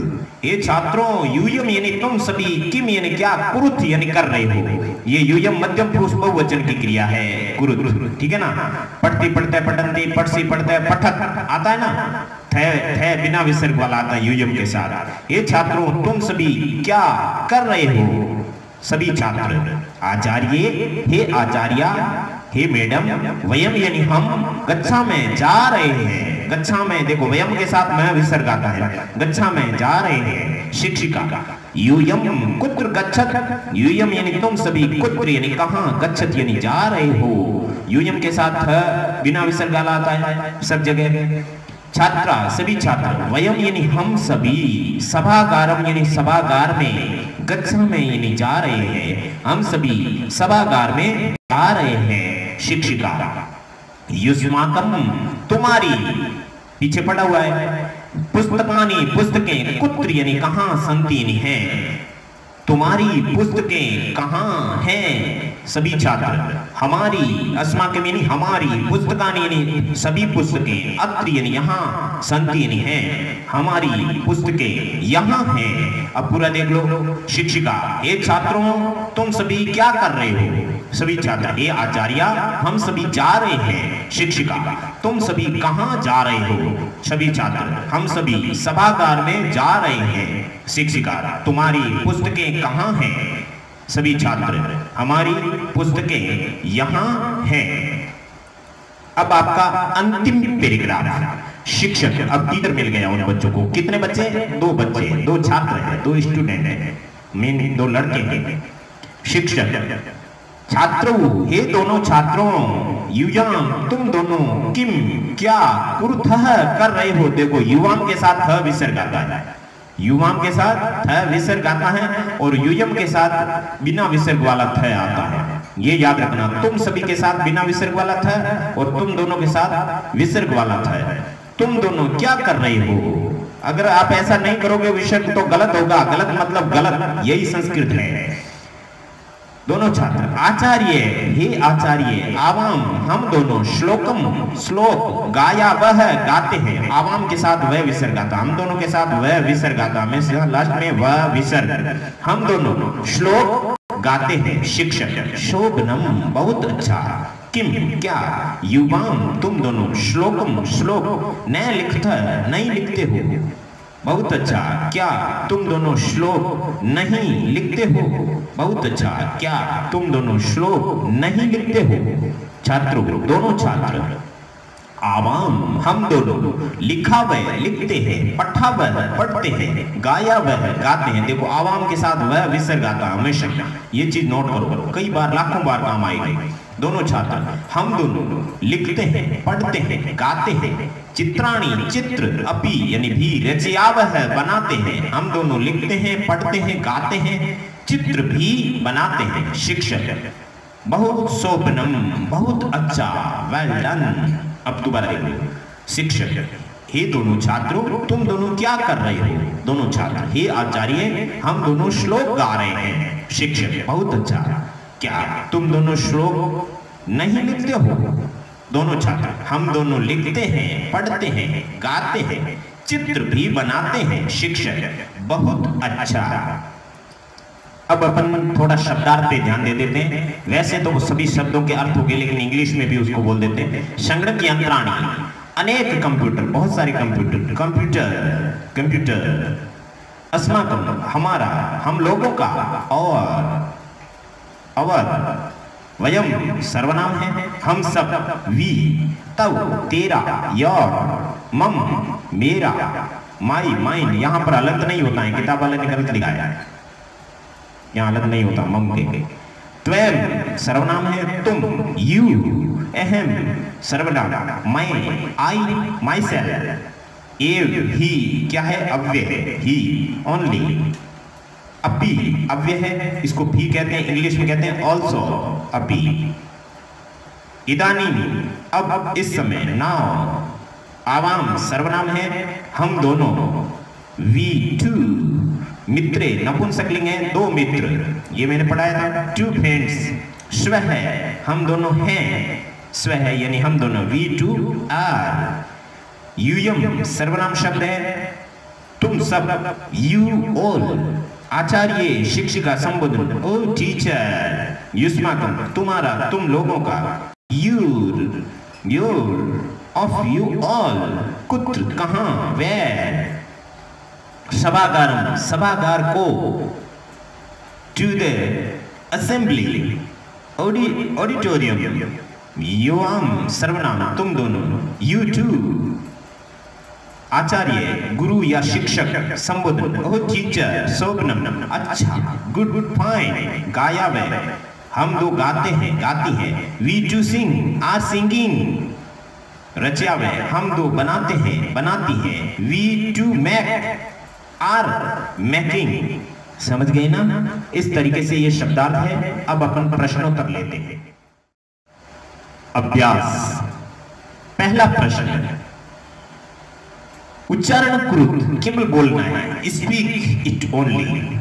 ये छात्रों। यूयम यानी तुम सभी। किम यानी क्या? कुरुत यानी कर रहे हो। ये यूयम मध्यम पुरुष बहुवचन की क्रिया है, कुरुत, ठीक है ना। पढ़ती, पढ़ते, पठन्ति, पढ़सी, पढ़ते, पठत आता है ना। थे बिना विसर्ग वाला आता है यूयम के साथ। ये छात्रों, तुम सभी क्या कर रहे हो? सभी छात्र। आचार्य, हे आचार्या, हे मैडम। वयम यानी हम, गच्छा में जा रहे हैं। गच्छा में, देखो वयम के साथ मैं विसर्ग आता है। गच्छा में जा रहे हैं। शिक्षिका। यूयम कुत्र गच्छत। यूयम यानी तुम सभी, कुत्र यानी कहाँ, गच्छत यानी जा रहे हो। यूयम के साथ बिना विसर्ग वाला आता है सब जगह। छात्रा, सभी छात्र। वयम यानी हम सभी। सभागारम यानी सभागार में। गच्छा में यानी जा रहे हैं। हम सभी सभागार में जा रहे हैं। शिक्षिका। युष्माकम, तुम्हारी, पीछे पड़ा हुआ है। पुस्तकानी, पुस्तकें। कुत्र यानी कहाँ, संति यानी है। तुम्हारी पुस्तकें कहाँ हैं? सभी छात्र। हमारी, अस्माकं यानी हमारी। पुस्तकानि यानी सभी पुस्तकें। अत्र यानी यहाँ, संति यानी है। हमारी पुस्तकें यहाँ हैं। अब पूरा देख लो। शिक्षिका। ये छात्रों, तुम सभी क्या कर रहे हो? सभी छात्र। हे आचार्या, हम सभी जा रहे हैं। शिक्षिका। तुम सभी कहाँ जा रहे हो? सभी छात्र। हम सभी सभागार में जा रहे हैं। शिक्षिका। तुम्हारी पुस्तकें कहाँ हैं? सभी छात्र। हमारी पुस्तकें यहाँ हैं। अब आपका अंतिम पैराग्राफ, शिक्षक। अब टीचर मिल गया उन बच्चों को। कितने बच्चे? 2 बच्चे, 2 छात्र हैं, 2 स्टूडेंट हैं, मीन 2 लड़के हैं। शिक्षक, छात्रों, हे दोनों छात्रों, युयाम, तुम दोनों, किम, क्या, कुरुथः कर रहे हो? देखो युवाम के साथ थ विसर्ग आता है, युवाम के साथ थ विसर्ग आता है और युयम के साथ बिना विसर्ग वाला थ आता है। ये याद रखना, तुम सभी के साथ बिना विसर्ग वाला थ और तुम दोनों के साथ विसर्ग वाला थ। तुम दोनों क्या कर रहे हो? अगर आप ऐसा नहीं करोगे विसर्ग तो गलत होगा। गलत मतलब गलत, यही संस्कृत है। दोनों छात्र, आचार्य, हे आचार्य, आवाम, हम दोनों, श्लोकम, श्लोक, गाया, वह गाते हैं। आवाम के साथ वह विसर्ग आता, हम दोनों के साथ वह विसर्ग आता, में लास्ट में वह विसर्ग। हम दोनों श्लोक गाते हैं। शिक्षक, शोभनम, बहुत अच्छा। किम, क्या, युवाम, तुम दोनों, श्लोकम, श्लोक, न लिखता, नहीं लिखते हो। बहुत अच्छा। क्या, तुम दोनों श्लोक नहीं लिखते हो। बहुत अच्छा। क्या, तुम दोनों श्लोक नहीं लिखते हो। छात्रों, दोनों छात्र, आवाम, हम दोनों, लिखा वह लिखते हैं, पढ़ा वह पढ़ते हैं, गाया वह गाते हैं। देखो आवाम के साथ वह विसर्ग आता हमेशा, ये चीज नोट करो, कई बार, लाखों बार काम आएगी। दोनों छात्र, हम दोनों, लिखते हैं, पढ़ते हैं, गाते हैं। चित्राणी, चित्र, अपि यानी भी, रचयावह, बनाते हैं। हम दोनों लिखते हैं, पढ़ते हैं, गाते हैं, चित्र भी बनाते हैं। शिक्षक, बहुत शोभनम, बहुत अच्छा, वेल डन। अब दोबारा देखो। शिक्षक, हे दोनों छात्रों, तुम दोनों क्या कर रहे हो? दोनों छात्र, हे आचार्य, हम दोनों श्लोक गा रहे हैं। शिक्षक, बहुत अच्छा। क्या, तुम दोनों श्लोक नहीं लिखते हो? दोनों छात्र, हम दोनों लिखते हैं, पढ़ते हैं, गाते हैं, चित्र भी बनाते हैं। शिक्षक, बहुत अच्छा। अब अपन थोड़ा शब्दार्थ पे ध्यान दे देते हैं। वैसे तो सभी शब्दों के अर्थ हो गए, लेकिन इंग्लिश में भी उसको बोल देते हैं। संगणक यंत्राणी, अनेक कंप्यूटर, बहुत सारे कंप्यूटर, कंप्यूटर। अस्माकं, हमारा, हम लोगों का, और अवर, वयम सर्वनाम है, हम सब, वी, तव, तेरा, योर, मम, मेरा, माई, माइन। यहां पर अलग नहीं होता है, किताब वाले ने गलत लिखा है, यहाँ अलग नहीं होता मम के। त्वम सर्वनाम है, तुम, यू, अहम सर्वनाम, मैं, आई, माई सेल्फ, एव, ही, क्या है? अव्यय है, ही, ओनली। अपि, अव्यय है, इसको भी कहते हैं, इंग्लिश में कहते हैं ऑल्सो, अपि। इदानीं, अब, इस समय, नाउ। आवाम सर्वनाम है, हम दोनों, वी टू। मित्रे नपुंसकलिंग है, 2 मित्र, ये मैंने पढ़ाया था, 2 फ्रेंड्स। स्व है, हम दोनों हैं, स्व है यानी हम दोनों, वी टू आर। यूयम सर्वनाम शब्द है, तुम सब, यू ऑल। आचार्य, शिक्षिका संबोधन, ओ टीचर। युष्माकं, तुम्हारा, तुम लोगों का। Your, your, of you all. कुत्र, कहाँ, वेयर। सभागारम, सभागार को। To the assembly, auditorium. युवाम सर्वनाम, तुम दोनों, यू टू। आचार्य, गुरु या शिक्षक संबोधन, ओ टीचर। शोभनम, अच्छा, गुड, फाइन। गाया वह, हम दो गाते हैं, गाती हैं। We two sing, are singing. रचा वह, हम दो बनाते हैं, बनाती हैं। We two make, are making. समझ गए ना? इस तरीके से ये शब्दार्थ है। अब अपन प्रश्नोत्तर लेते हैं। अभ्यास, पहला प्रश्न, उच्चारण कृत केवल बोलना है, स्पीक इट ओनली।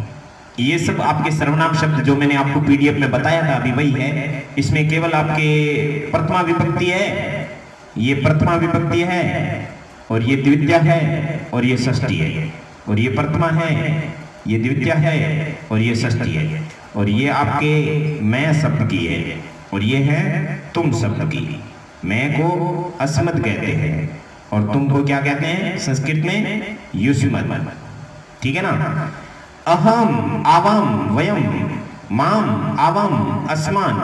ये सब आपके सर्वनाम शब्द जो मैंने आपको पीडीएफ में बताया था अभी वही है। इसमें केवल आपके प्रथमा विभक्ति है, ये प्रथमा विभक्ति है, और ये द्वितीया है, और ये षष्ठी है, और ये प्रथमा है, ये द्वितीया है, और ये षष्ठी है, और ये आपके मैं शब्द की है, और ये है तुम शब्द की। मैं को अस्मद कहते हैं और तुम को क्या कहते हैं संस्कृत में? युष्मद। ठीक है ना? अहम, आवाम, वयम, माम, आवाम, अस्मान,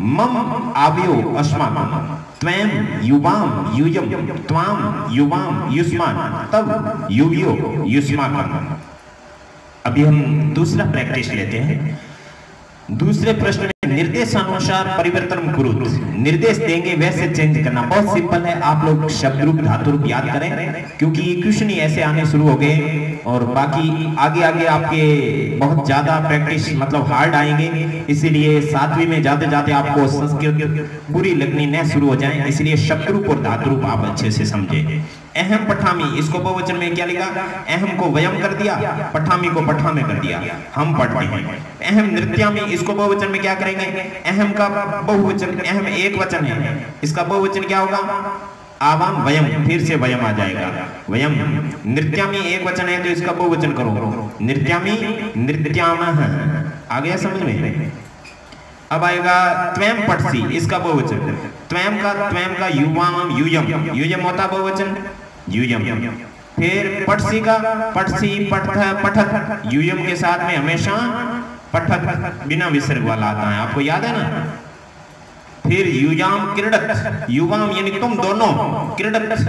मम, आव्यो, अस्माकं। त्वं युवाम यूयम त्वाम युवाम युष्मान तब युवियो युष्माकम। अभी हम दूसरा प्रैक्टिस लेते हैं। दूसरे प्रश्न में निर्देशानुसार परिवर्तन कुरुत, निर्देश देंगे वैसे चेंज करना। बहुत सिंपल है, आप लोग शब्द रूप धातु रूप याद करें, क्योंकि ये क्वेश्चन ही ऐसे आने शुरू हो गए और बाकी आगे आगे आपके बहुत ज्यादा प्रैक्टिस मतलब हार्ड आएंगे। इसीलिए सातवीं में जाते जाते आपको संस्कृत पूरी लगनी न शुरू हो जाए, इसलिए शब्द रूप और धातु रूप आप अच्छे से समझे। अहम पठामी, इसको बहुवचन में क्या लिखा, अहम को वयम कर दिया, पठामी को पठा में कर दिया, हम पढ़ते हैं। अहम नृत्यामी, इसको बहुवचन में क्या करेंगे, अहम का बहुवचन, अहम एक वचन है, इसका बहुवचन क्या होगा, आवाम वयम, फिर से वयम आ जाएगा, वयम। नृत्यामी एक वचन है तो इसका बहुवचन करो, नृत्यामी नृत्यामः, आ गया समझ में। अब आएगा त्वं पठसी, इसका बहुवचन, त्वं का युवाम यूयम, यूयम होता बहुवचन यूयम। फिर पठसी का पठसी पठथ पठत, यूयम के साथ में हमेशा पठत बिना विसर्ग वाला आता है, आपको याद है ना। फिर युयाम क्रीडत, युवाम यानी तुम दोनों, क्रीडत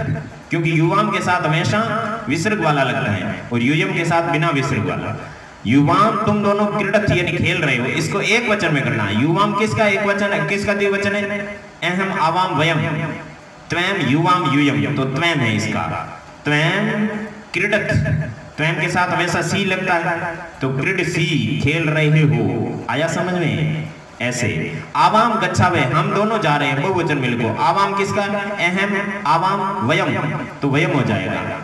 क्योंकि युवाम के साथ हमेशा विसर्ग वाला लगता है और यूयम के साथ बिना विसर्ग वाला। युवाम तुम दोनों क्रीडत यानी खेल रहे हो, इसको एक वचन में करना है। युवाम किसका एक वचन है, किसका द्विवचन है, अहम आवाम वयम, त्वं युवाम यूयम, तो त्वं है इसका, त्वं क्रीडत, त्वं के साथ हमेशा सी लगता है तो क्रीड सी, खेल रहे हो, आया समझ में। ऐसे आवाम गच्छावे, हम दोनों जा रहे हैं, बहुवचन मिल को, आवाम किसका, अहम आवाम वयम, तो वयम हो जाएगा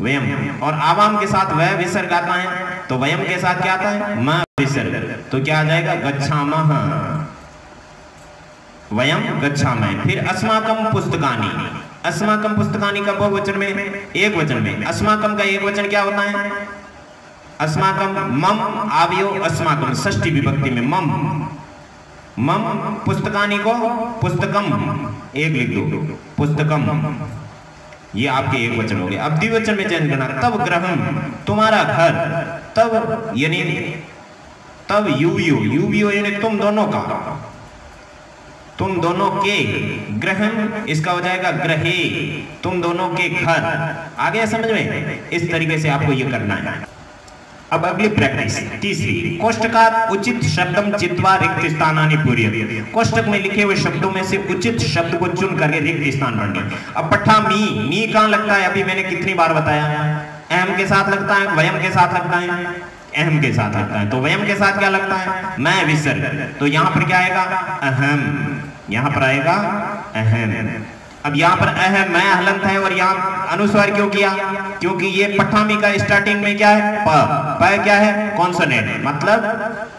वयम। और आवाम के साथ वह विसर्ग आता है तो वयम के साथ क्या आता है, म विसर्ग, तो क्या आ जाएगा, गच्छामः, वयम गच्छामः। फिर अस्माकम पुस्तकानि, अस्माकम पुस्तकानि का बहुवचन में एक वचन में, अस्माकम का एक वचन क्या होता है, अस्माकम मम आवियो अस्माकम, षष्ठी विभक्ति में मम, मम पुस्तकानि को पुस्तकम एक लिख दो, पुस्तकम, ये आपके एक वचन हो गए। अब द्विवचन में चेंज करना, तब ग्रहम तुम्हारा घर, तब यानी तब युवियो, युवियो यानी तुम दोनों का, तुम दोनों के, ग्रहम इसका हो जाएगा ग्रहे, तुम दोनों के घर, आ गया समझ में। इस तरीके से आपको ये करना है। अब अगली प्रैक्टिस तीसरी, कोष्टकात उचित शब्दम चित्वा रिक्त स्थानानि पूर्यते, कोष्टक में लिखे हुए शब्दों में से उचित शब्द को चुन करके रिक्त स्थान भरने। अब पठा मी कहाँ लगता है, अभी मैंने कितनी बार बताया, अहम के साथ लगता है, वयम के साथ लगता है, अहम के साथ लगता है, तो वयम के साथ क्या लगता है, मैं विसर्ग, तो यहाँ पर क्या आएगा, अहम, यहाँ पर आएगा अहम। अब यहाँ पर अहम मैं हलंत है और यहाँ अनुस्वार क्यों किया, क्योंकि ये पठामी का स्टार्टिंग में क्या है, प क्या है, कॉन्सोनेंट, मतलब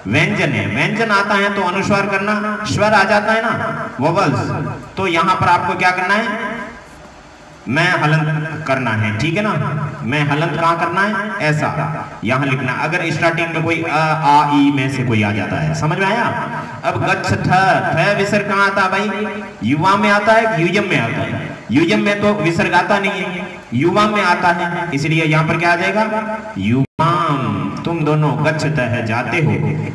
व्यंजन है, व्यंजन आता है तो अनुस्वार करना, स्वर आ जाता है ना, वोवल्स, तो यहाँ पर आपको क्या करना है, मैं हलंत करना है, ठीक है ना। मैं हलंत कहाँ करना है, ऐसा यहाँ लिखना। अगर स्टार्टिंग में कोई अ आ ई में से कोई आ जाता है, समझ में आया। अब गच्छ थ विसर्ग कहाँ आता है भाई, युवा में आता है, यूयम में आता है, यूयम में तो विसर्ग आता नहीं है, युवा में आता है, इसलिए यहाँ पर क्या आ जाएगा, युवाम, तुम दोनों गच्छत है जाते हो,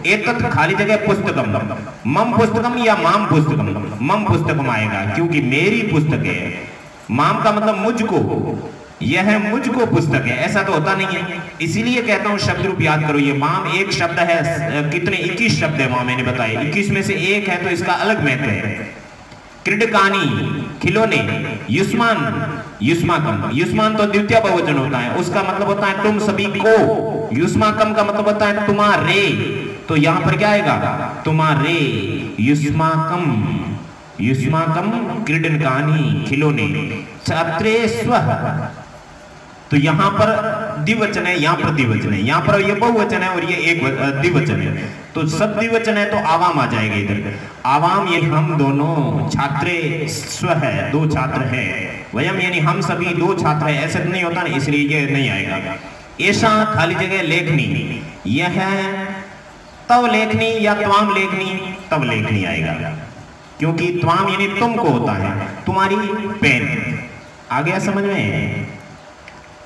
एतत् खाली जगह पुस्तकम, मम पुस्तकम या माम पुस्तकम, मम पुस्तकम आएगा क्योंकि मेरी पुस्तक है, माम का मतलब मुझको, यह मुझको पुस्तक है, ऐसा तो होता नहीं है, इसीलिए कहता हूं शब्द रूप याद करो। ये माम एक शब्द है, कितने 21 शब्द है वहां मैंने बताया, 21 में से एक है तो इसका अलग महत्व है। क्रीडकानी खिलौने, युष्मान युष्माकम, युष्मान तो द्वितीय बहुवचन होता है, उसका मतलब होता है तुम सभी को, युष्माकम का मतलब होता है तुम्हारे, तो यहां पर क्या आएगा, तुम्हारे, युष्माकम, युष्माकम क्रीडनकानि खिलौने, छात्रे स्वः, तो यहाँ पर द्विवचन है, यहाँ पर द्विवचन है, यहाँ पर ये बहुवचन है और ये एक द्विवचन है, तो सब द्विवचन है तो आवाम आ जाएगा इधर, आवाम ये हम दोनों, छात्रे स्व है, दो छात्र है, वयम यानी हम सभी दो छात्र है, ऐसा नहीं होता ना, इसलिए ये नहीं आएगा। ऐसा खाली जगह लेखनी, यह तब लेखनी या त्वाम लेखनी, तब लेखनी आएगा क्योंकि त्वाम यानी तुमको होता है, तुम्हारी पेन, आ गया समझ में।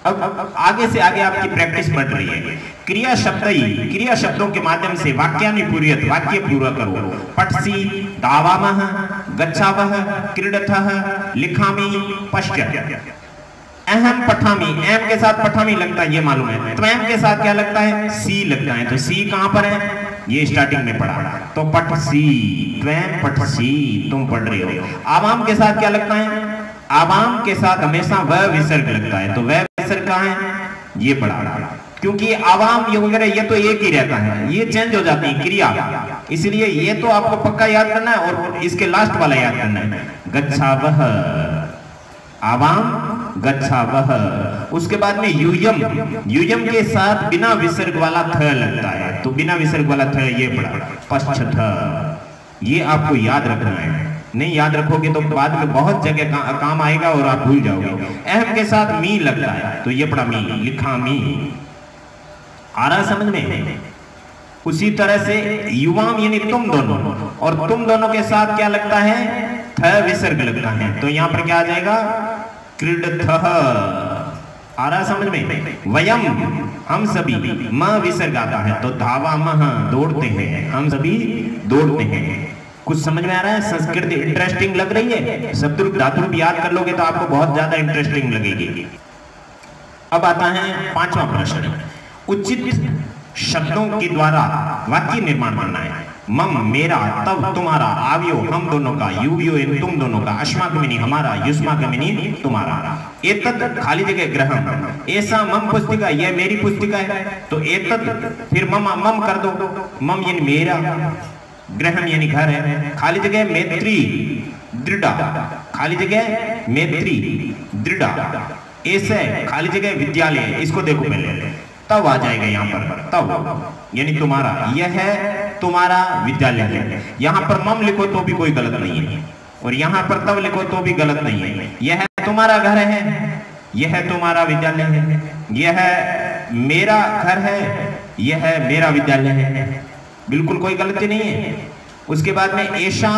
अब आगे से आगे आपकी प्रैक्टिस बढ़ रही है। क्रिया शब्द ही, क्रिया शब्दों के माध्यम से वाक्यानि पूर्यत, वाक्य पूरा करो। पठसी दावामः, गच्छावः, क्रीडथः, लिखामि, पश्यत्। अहम पठामी, एम के साथ पठामी लगता है ये मालूम है, त्वम के साथ क्या लगता है, सी लगता है। तो सी कहां पर है, ये स्टार्टिंग में पढ़ा, तो पठ सी, त्वम पठ सी, तुम पढ़ रहे हो। आवाम के साथ क्या लगता है, आवाम के साथ हमेशा वह विसर्ग लगता है। तो वह विसर्ग कहां है, ये पढ़ा, क्योंकि आवाम ये वगैरह ये तो एक ही रहता है, ये चेंज हो जाती है क्रिया, इसलिए ये तो आपको पक्का याद करना है और इसके लास्ट वाला याद करना है। गच्छावः, आवाम, गच्छावः। उसके बाद में यूयम, यूयम के साथ बिना विसर्ग वाला थ लगता है, तो बिना विसर्ग वाला थ ये पढ़ा, पश्चथ। ये आपको याद रखना है, नहीं याद रखोगे तो बाद में बहुत जगह काम आएगा और आप भूल जाओगे। अहम के साथ मी लगता है, तो ये पढ़ा मी, लिखा मी। आ रहा समझ में? उसी तरह से युवाम यानी तुम दोनों, और तुम दोनों के साथ क्या लगता है, थ विसर्ग लगता है, तो यहां पर क्या आ जाएगा, क्रीडथः। आ रहा समझ में? वयम, हम सभी, म विसर्ग आता है, तो धावामः, दौड़ते हैं, हम सभी दौड़ते हैं। कुछ समझ में आ रहा है? संस्कृत इंटरेस्टिंग लग रही है? शब्द धातु भी याद कर लोगे तो आपको बहुत ज्यादा इंटरेस्टिंग लगेगी। अब आता है पांचवा प्रश्न, उचित शब्दों के द्वारा वाक्य निर्माण करना है। मम मेरा, तब तुम्हारा, आव्यो हम दोनों का, युव्यो तुम दोनों का, अस्माकमिनी हमारा, युष्माकमिनी तुम्हारा। एतत् खाली जगह ग्रहम, ऐसा मम पुस्तिका, यह मेरी पुस्तिका है, तो एतत् फिर मम, मम कर दो, मम यानी मेरा, ग्रहम यानी घर है, खाली जगह मैत्री दृढ़, खाली जगह मैत्री दृढ़, ऐसे खाली जगह विद्यालय, इसको देखो पहले, तब आ जाएगा यहाँ पर, तब यानी तुम्हारा, यह है तुम्हारा विद्यालय है। यहाँ पर मम लिखो तो भी कोई गलत नहीं है, और यहाँ पर तब लिखो तो भी गलत नहीं है। यह तुम्हारा घर है, यह तुम्हारा विद्यालय है, यह मेरा घर है, यह मेरा विद्यालय है, बिल्कुल कोई गलती नहीं है। उसके बाद में ऐशा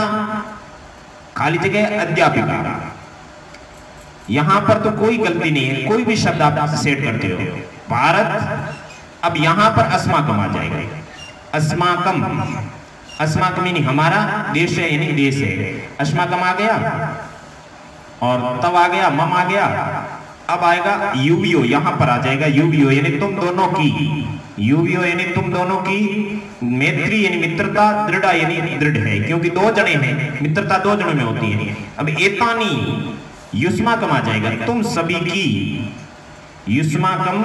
खाली जगह अध्यापिका, यहां पर तो कोई गलती नहीं है, कोई भी शब्द आप सेट करते हो। भारत, अब यहां पर अस्माकम आ जाएगा, अस्माकम, अस्माकम यानी हमारा, देश है यानी देश है, अस्माकम आ गया, और तब आ गया, मम आ गया। अब आएगा युवियो, यहां पर आ जाएगा युवियो यानी तुम दोनों की, युवियो यानी तुम दोनों की, मैत्री यानी मित्रता, दृढ़ यानी दृढ़ है, क्योंकि दो जने हैं, मित्रता दो जनों में होती है। अब एतानी युष्माकम आ जाएगा, तुम सभी की, युष्माकम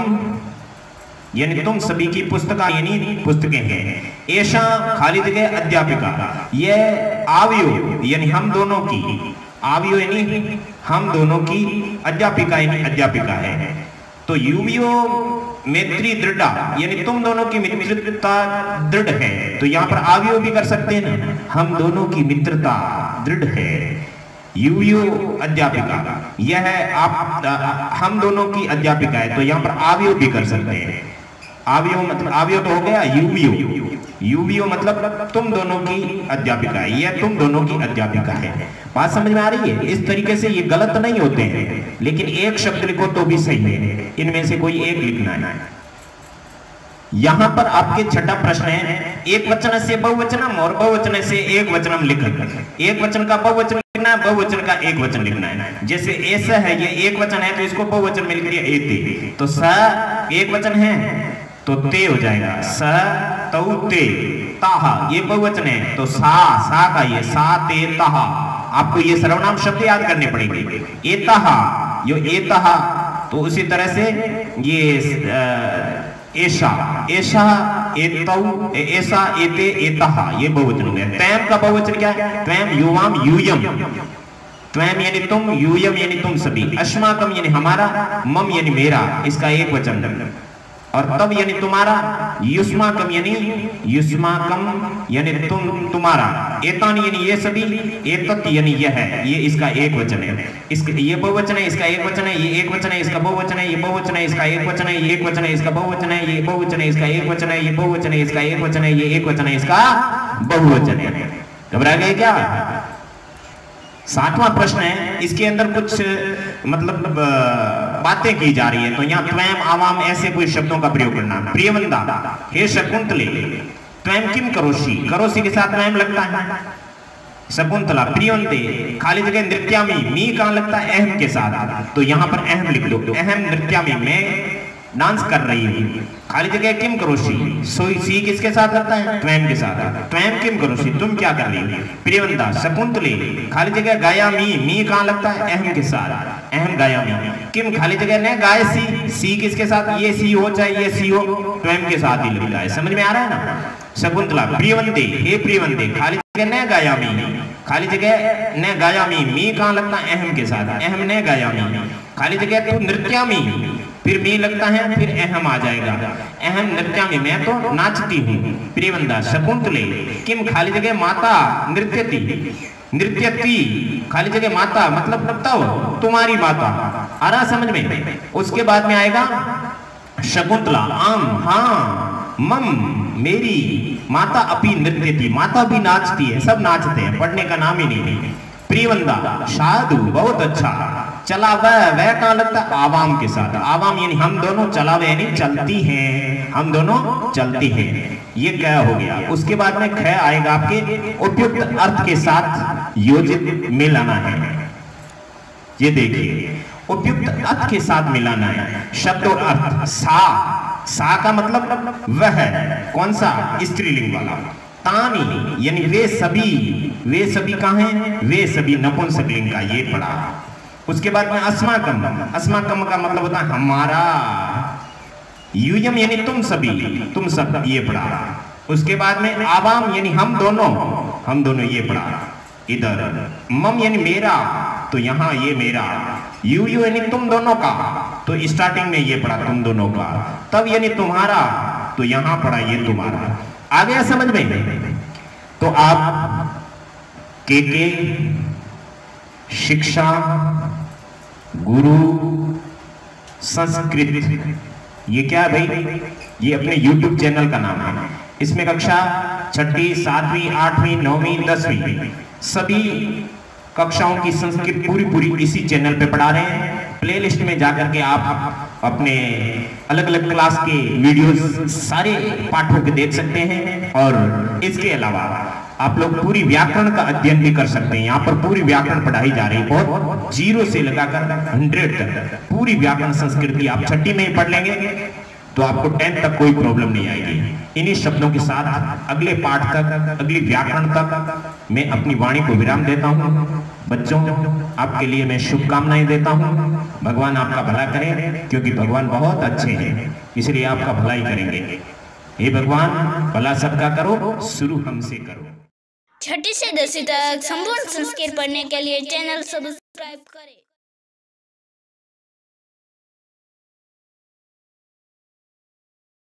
यानी तुम सभी की, पुस्तका यानी पुस्तकें हैं। ऐशा खाली जगह अध्यापिका, यह आव्यो यानी हम दोनों की, आव्यो यानी हम दोनों की, अध्यापिका यानी अध्यापिका है। तो युवियो मैत्री दृढ़ यानी तुम दोनों की मित्रता दृढ़ है, तो यहाँ पर आव्यो भी कर सकते हैं ना, हम दोनों की मित्रता दृढ़ है। युवियो अध्यापिका, यह आप हम दोनों की अध्यापिका है, तो यहाँ पर आव्यो भी कर सकते हैं। आव्यो मतलब, आव्यो तो हो गया युवियो, युवियो मतलब तुम दोनों की अध्यापिका है, यह तुम दोनों की अध्यापिका है। बात समझ में आ रही है? इस तरीके से ये गलत नहीं होते हैं, लेकिन एक शब्द लिखो तो भी सही है, इनमें से कोई एक लिखना है। यहां पर आपके छठा प्रश्न है, एक वचन से बहुवचनम और बहुवचन से एक वचनम लिखना, एक वचन का बहुवचन लिखना है, बहुवचन का एक वचन लिखना है। जैसे ऐसा है, ये एक वचन है तो इसको बहुवचन में लिख दिया एते, तो स एक वचन है तो ते हो जाएगा, स तौ ते, ताहा ये बहुवचन है तो सा, सा का ये सा ते ताहा। आपको ये सर्वनाम शब्द याद करने पड़ेंगे, एताहा, यो एताहा, तो उसी तरह से ये ऐशा, ऐशा, एतौ, ऐसा, एते, एताहा, ये बहुवचन हो गया। त्वम का बहुवचन क्या है? त्वम, युवाम, यूयम, त्वम यानी तुम, यूयम यानी तुम सभी, अस्माकम यानी हमारा, मम यानी मेरा, इसका एक वचन, और तब यानी तुम्हारा, युष्माकम यानी युष्माकम यानी तुम, तुम्हारा, एतान यानी ये सभी, एतत् यानी यह है, ये इसका एक वचन है, इसका ये बहुवचन है, इसका एक वचन है, ये एक वचन है, इसका बहुवचन है, ये बहुवचन है, इसका एक वचन है, ये एक वचन है, इसका बहुवचन है, ये बहुवचन है, इसका एक वचन है, ये बहुवचन है, इसका एक वचन है, ये एक वचन है, इसका बहुवचन है। घबरा गए क्या? सातवां प्रश्न है, इसके अंदर कुछ मतलब बातें की जा रही है, तो यहाँ त्वम, आवाम ऐसे कोई शब्दों का प्रयोग करना। प्रियवंदा, हे शकुंतले, त्वम किम करोषि, करोषि के साथ त्वम लगता है, शकुंतला प्रियंते खाली जगह नृत्यामी, मी कहाँ लगता है अहम के साथ, तो यहाँ पर अहम लिख दो। अहम नृत्यामी, मैं डांस कर रही हूँ। खाली जगह किम करोशी, सोई सी किसके साथ लगता है, त्वयं के साथ। त्वयं किम करोशी, तुम क्या कर रही हो। प्रियंता शकुंतले खाली जगह गायामी, मी कहाँ लगता है अहम के साथ, अहम गायामी। किम खाली जगह न गाय सी किसके साथ, ये सी हो चाहे ये सी हो, त्वयं के साथ ही लगता है। समझ में आ रहा है ना। शकुंतला प्रियवंते, हे प्रियवंते खाली जगह न गायामी, खाली जगह न गायामी, मी कहाँ लगता है अहम के साथ, अहम न गायामी। खाली जगह तो नृत्यामी, फिर मी लगता है, फिर अहम आ जाएगा, अहम नृत्यामी, मैं तो नाचती हूँ। प्रियवंदा शकुंतले किम खाली जगह माता नृत्यति, नृत्यति खाली जगह माता मतलब तब तुम्हारी माता। आ रहा समझ में। उसके बाद में आएगा शकुंतला आम, हाँ, मम मेरी माता अपी नृत्यति, माता भी नाचती है, सब नाचते हैं, पढ़ने का नाम ही नहीं। प्रियवंदा साधु बहुत अच्छा। चला वह कहाँ लगता है आवाम के साथ, आवाम यानी हम दोनों, चलावे यानी चलती हैं, हम दोनों चलती हैं। ये क्या हो गया। उसके बाद में ख आएगा आपके उपयुक्त अर्थ के साथ योजित मिलाना है। ये देखिए उपयुक्त अर्थ के साथ मिलाना है। शब्द और अर्थ, सा का मतलब वह, कौन सा, स्त्रीलिंग वाला। तानी यानी वे सभी कहाँ हैं, वे सभी नपुंसकलिंग का, ये पढ़ा। उसके बाद में अस्माकम, अस्माकम का मतलब होता है हमारा। यूयम यानी तुम सब, ये पढ़ा। उसके बाद में आवाम यानी हम दोनों, ये पढ़ा। इधर मम यानी मेरा, तो यहाँ ये मेरा। यू यानी तुम दोनों का, तो स्टार्टिंग में ये पढ़ा तुम दोनों का। तब यानी तुम्हारा, तो यहाँ पढ़ा ये तुम्हारा। आ गया समझ में। तो आप के शिक्षा गुरु संस्कृत, ये क्या है भाई, ये अपने YouTube चैनल का नाम है। इसमें कक्षा 6ठी 7वीं 8वीं 9वीं 10वीं सभी कक्षाओं की संस्कृत पूरी इसी चैनल पे पढ़ा रहे हैं। प्लेलिस्ट में जाकर के आप अपने अलग अलग क्लास के वीडियोस सारे पाठों के देख सकते हैं। और इसके अलावा आप लोग पूरी व्याकरण का अध्ययन भी कर सकते हैं। यहाँ पर पूरी व्याकरण पढ़ाई जा रही है, बहुत 0 से लगाकर 100 तक पूरी व्याकरण संस्कृत की आप 6ठी में ही पढ़ लेंगे तो आपको 10th तक कोई प्रॉब्लम नहीं आएगी। इन्हीं शब्दों के साथ अगले पाठ तक, अगली व्याकरण तक मैं अपनी वाणी को विराम देता हूँ। बच्चों, आपके लिए मैं शुभकामनाएं देता हूँ। भगवान आपका भला करे, क्योंकि भगवान बहुत अच्छे हैं, इसलिए आपका भला ही करेंगे। हे भगवान भला सबका करो, शुरू हमसे करो। 6ठी से 10वीं तक संपूर्ण संस्कृत पढ़ने के लिए चैनल सब्सक्राइब करें।